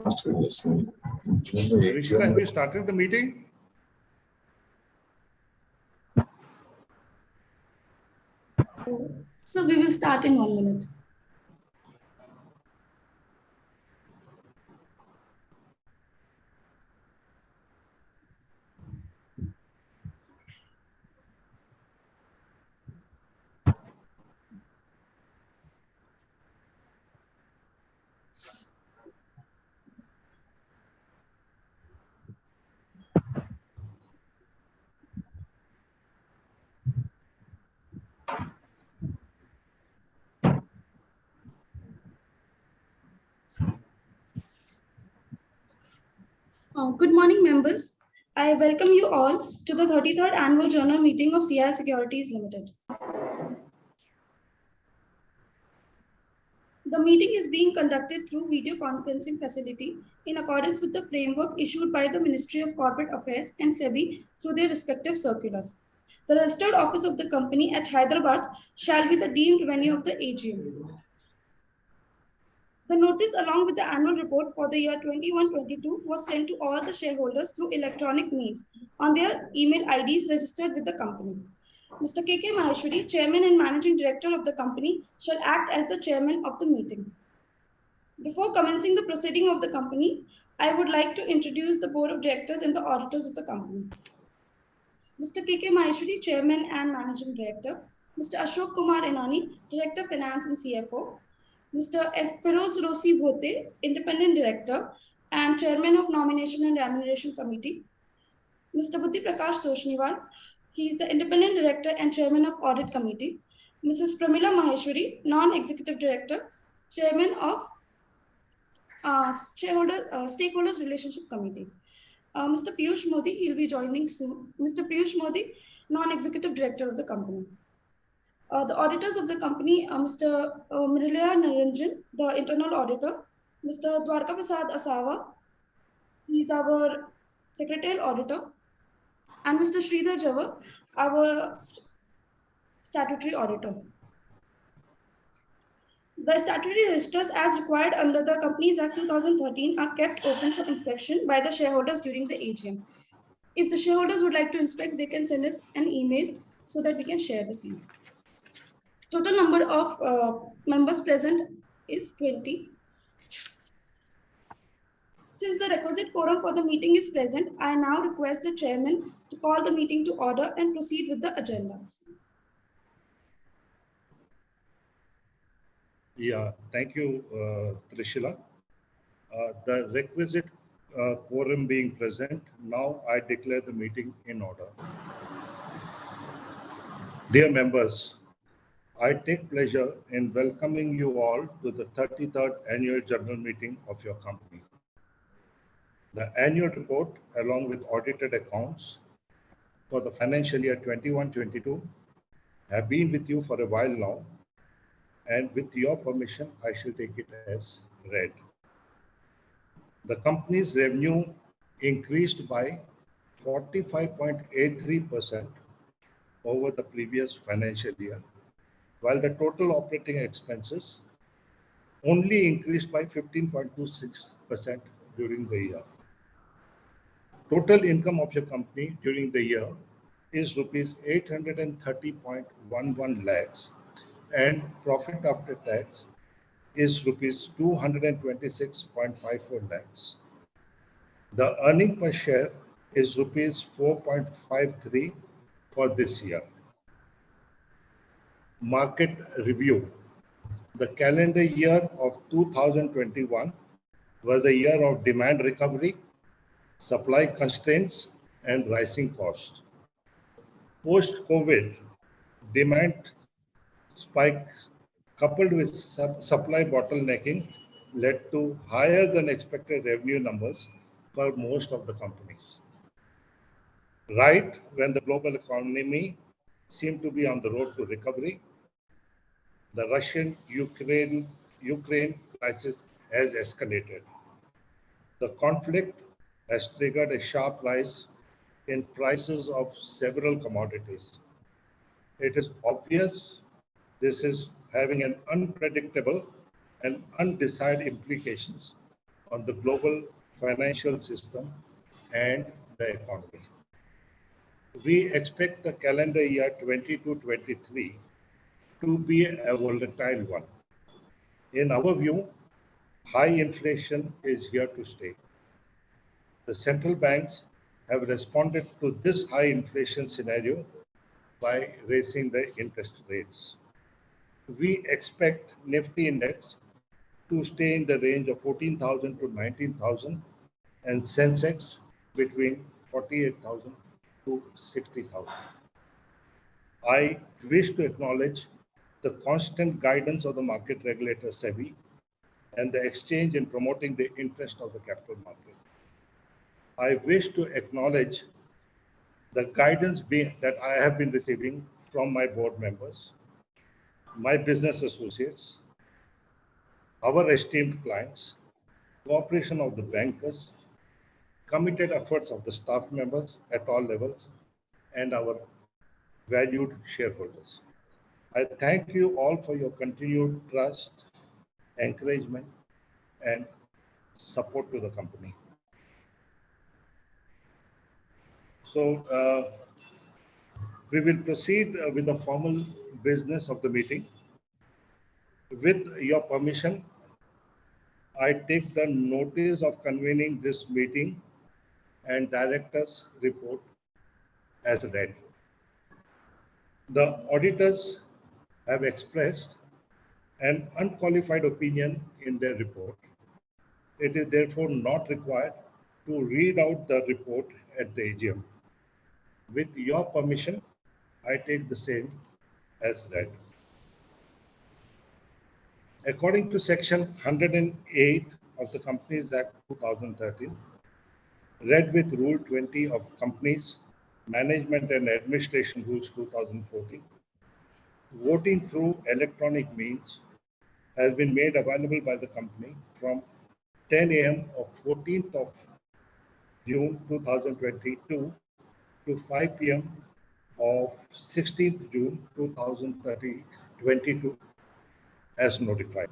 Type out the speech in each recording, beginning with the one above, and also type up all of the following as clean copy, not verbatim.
Rishika, have you started the meeting? So we will start in 1 minute. Good morning, members. I welcome you all to the 33rd Annual Journal Meeting of CIL Securities Limited. The meeting is being conducted through video conferencing facility in accordance with the framework issued by the Ministry of Corporate Affairs and SEBI through their respective circulars. The registered office of the company at Hyderabad shall be the deemed venue of the AGM. The notice along with the annual report for the year 21-22 was sent to all the shareholders through electronic means on their email IDs registered with the company. Mr. K.K. Maheshwari, Chairman and Managing Director of the company, shall act as the Chairman of the meeting. Before commencing the proceeding of the company, I would like to introduce the Board of Directors and the auditors of the company. Mr. K.K. Maheshwari, Chairman and Managing Director. Mr. Ashok Kumar Enani, Director Finance and CFO. Mr. F. Feroz Rosi Bhote, Independent Director and Chairman of Nomination and Remuneration Committee. Mr. Buddhi Prakash Toshniwal, he is the Independent Director and Chairman of Audit Committee. Mrs. Pramila Maheshwari, Non-Executive Director, Chairman of Stakeholders Relationship Committee. Mr. Piyush Modi, he will be joining soon. Mr. Piyush Modi, Non-Executive Director of the company. The auditors of the company, Mr. Mrilaya Naranjan, the internal auditor, Mr. Dwarka Prasad Asawa, he is our secretarial auditor, and Mr. Sridhar Jawar, our statutory auditor. The statutory registers as required under the Companies Act 2013 are kept open for inspection by the shareholders during the AGM. If the shareholders would like to inspect, they can send us an email so that we can share the same. Total number of members present is 20. Since the requisite quorum for the meeting is present, I now request the chairman to call the meeting to order and proceed with the agenda. Yeah, thank you, Trishila. The requisite quorum being present, now I declare the meeting in order. Dear members, I take pleasure in welcoming you all to the 33rd Annual General Meeting of your company. The annual report, along with audited accounts for the financial year 21-22, have been with you for a while now, and with your permission, I shall take it as read. The company's revenue increased by 45.83% over the previous financial year, while the total operating expenses only increased by 15.26% during the year. Total income of your company during the year is rupees 830.11 lakhs, and profit after tax is rupees 226.54 lakhs. The earning per share is rupees 4.53 for this year. Market review. The calendar year of 2021 was a year of demand recovery, supply constraints, and rising costs. Post-COVID, demand spikes coupled with supply bottlenecking led to higher than expected revenue numbers for most of the companies. Right when the global economy seemed to be on the road to recovery, the Russian-Ukraine crisis has escalated. The conflict has triggered a sharp rise in prices of several commodities. It is obvious this is having an unpredictable and undecided implications on the global financial system and the economy. We expect the calendar year 22-23 to be a volatile one. In our view, high inflation is here to stay. The central banks have responded to this high inflation scenario by raising the interest rates. We expect Nifty index to stay in the range of 14,000 to 19,000 and Sensex between 48,000 to 60,000. I wish to acknowledge the constant guidance of the market regulator SEBI and the exchange in promoting the interest of the capital market. I wish to acknowledge the guidance that I have been receiving from my board members, my business associates, our esteemed clients, cooperation of the bankers, committed efforts of the staff members at all levels, and our valued shareholders. I thank you all for your continued trust, encouragement, and support to the company. So we will proceed with the formal business of the meeting. With your permission, I take the notice of convening this meeting and director's report as read. The auditors have expressed an unqualified opinion in their report. It is therefore not required to read out the report at the AGM. With your permission, I take the same as read. According to Section 108 of the Companies Act 2013, read with Rule 20 of Companies Management and Administration Rules 2014, voting through electronic means has been made available by the company from 10 a.m. of 14th of June 2022 to 5 p.m. of 16th June 2022 as notified.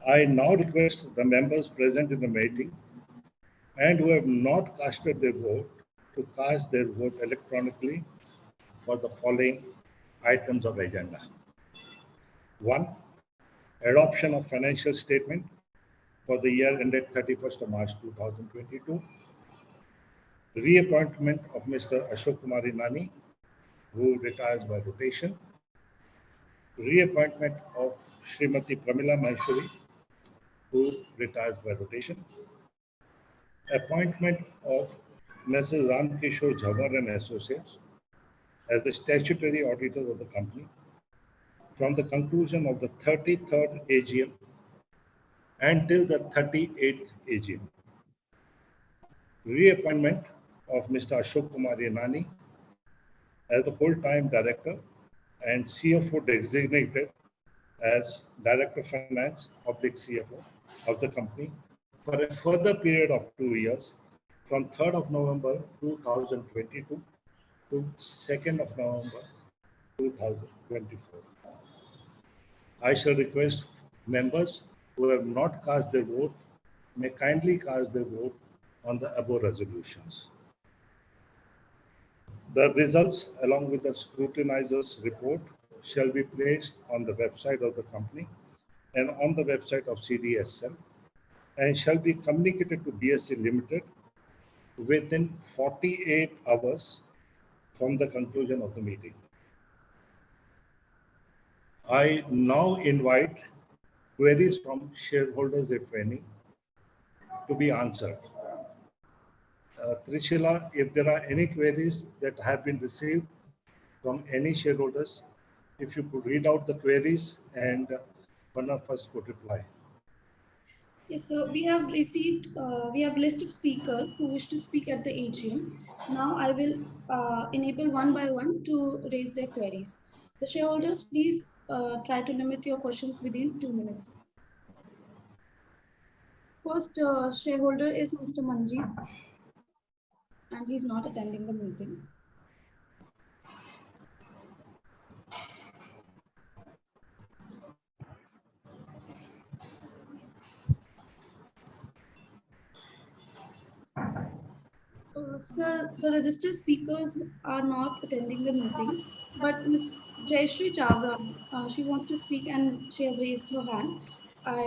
I now request the members present in the meeting and who have not casted their vote to cast their vote electronically for the following items of agenda. 1. Adoption of financial statement for the year ended 31st of March 2022. Reappointment of Mr. Ashok Kumar Inani, who retires by rotation. Reappointment of Srimati Pramila Maheshwari, who retires by rotation. Appointment of Mrs. Ramkishore Jhawar and Associates as the statutory auditors of the company from the conclusion of the 33rd AGM until the 38th AGM. Reappointment of Mr. Ashok Kumar Inani as the full-time director and CFO designated as Director of Finance /CFO of the company for a further period of 2 years from 3rd of November 2022 to 2nd of November 2024. I shall request members who have not cast their vote may kindly cast their vote on the above resolutions. The results, along with the scrutinizer's report, shall be placed on the website of the company and on the website of CDSL and shall be communicated to BSE Limited within 48 hours from the conclusion of the meeting. I now invite queries from shareholders, if any, to be answered. Trishila, if there are any queries that have been received from any shareholders, if you could read out the queries and one of us could reply. Yes, so we have received, we have list of speakers who wish to speak at the AGM. Now I will enable one by one to raise their queries. The shareholders, please try to limit your questions within 2 minutes. First shareholder is Mr. Manjeet, and he's not attending the meeting. Sir, the registered speakers are not attending the meeting, but Ms. Jayashree Chavra, she wants to speak and she has raised her hand.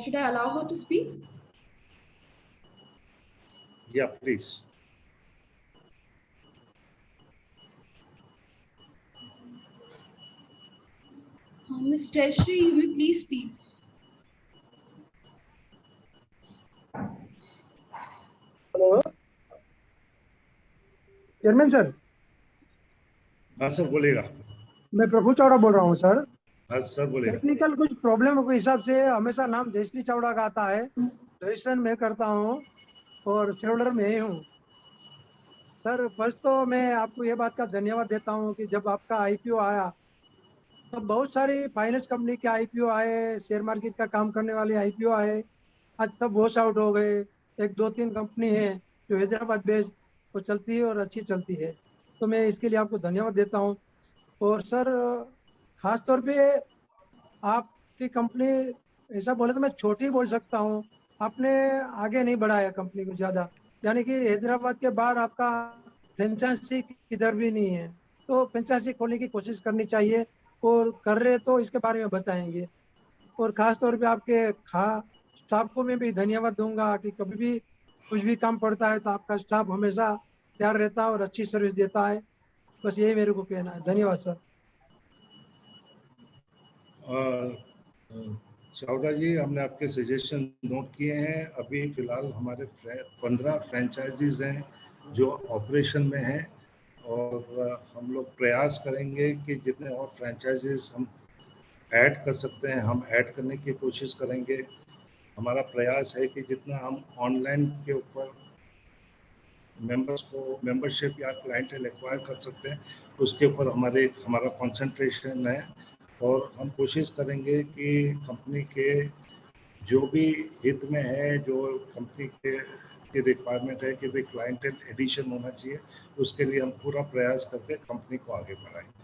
Should I allow her to speak? Yeah, please. Ms. Jayashree, you may please speak. Hello chairman sir, हाँ sir बोलेगा। मैं प्रभु चावड़ा बोल रहा हूँ sir. हाँ sir बोलेगा। Technical कुछ problem के हिसाब से हमेशा नाम जयश्री चावड़ा का आता है। रजिस्ट्रेशन मैं करता हूँ और शेयर होल्डर में ही हूँ। सर फर्स्ट तो मैं आपको ये बात का धन्यवाद देता हूँ कि जब आपका आईपीओ आया तो बहुत सारी फाइनेंस कंपनी के आईपीओ आए, शेयर मार्केट का काम करने वाले आईपीओ आए, आज सब वॉश आउट हो गए। एक दो तीन कंपनी है जो हैदराबाद बेस्ड वो चलती है और अच्छी चलती है, तो मैं इसके लिए आपको धन्यवाद देता हूँ। और सर खास तौर पे आपकी कंपनी, ऐसा बोले तो मैं छोटी बोल सकता हूँ, आपने आगे नहीं बढ़ाया कंपनी को ज़्यादा, यानी कि हैदराबाद के बाहर आपका फ्रेंचाइजी किधर भी नहीं है, तो फ्रेंचाइजी खोलने की कोशिश करनी चाहिए और कर रहे तो इसके बारे में बताएंगे। और खास तौर पे आपके स्टाफ को मैं भी धन्यवाद दूंगा कि कभी भी कुछ भी काम पड़ता है तो आपका स्टाफ हमेशा तैयार रहता है और अच्छी सर्विस देता है। बस यही मेरे को कहना है। धन्यवाद सर। चावड़ा जी, हमने आपके सजेशन नोट किए हैं। अभी फिलहाल हमारे 15 फ्रेंचाइजीज हैं जो ऑपरेशन में हैं और हम लोग प्रयास करेंगे कि जितने और फ्रेंचाइजीज हम ऐड कर सकते हैं हम ऐड करने की कोशिश करेंगे। हमारा प्रयास है कि जितना हम ऑनलाइन के ऊपर मेंबर्स को मेंबरशिप या क्लाइंटेल एक्वायर कर सकते हैं उसके ऊपर हमारा कंसंट्रेशन है। और हम कोशिश करेंगे कि कंपनी के जो भी हित में है, जो कंपनी के रिक्वायरमेंट है कि भाई क्लाइंटेल एडिशन होना चाहिए, उसके लिए हम पूरा प्रयास करके कंपनी को आगे बढ़ाएंगे।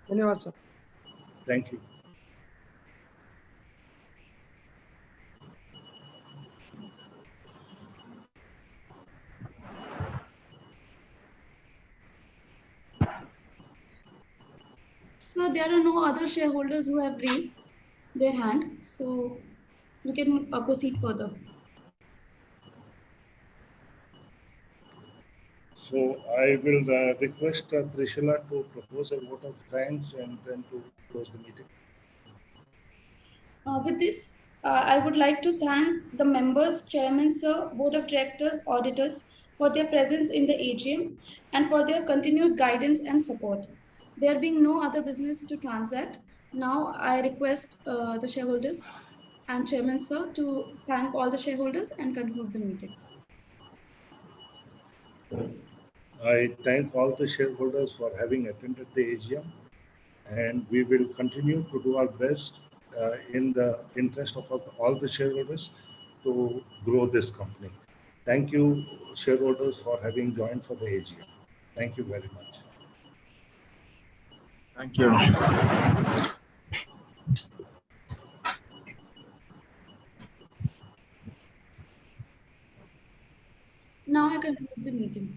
धन्यवाद sir. Thank you. Sir, there are no other shareholders who have raised their hand, so we can proceed further. So I will request Trishula to propose a vote of thanks and then to close the meeting. With this, I would like to thank the members, chairman, sir, board of directors, auditors for their presence in the AGM and for their continued guidance and support. There being no other business to transact, now I request the shareholders and chairman, sir, to thank all the shareholders and conclude the meeting. I thank all the shareholders for having attended the AGM, and we will continue to do our best in the interest of all the shareholders to grow this company. Thank you, shareholders, for having joined for the AGM. Thank you very much. Thank you. Now I conclude the meeting.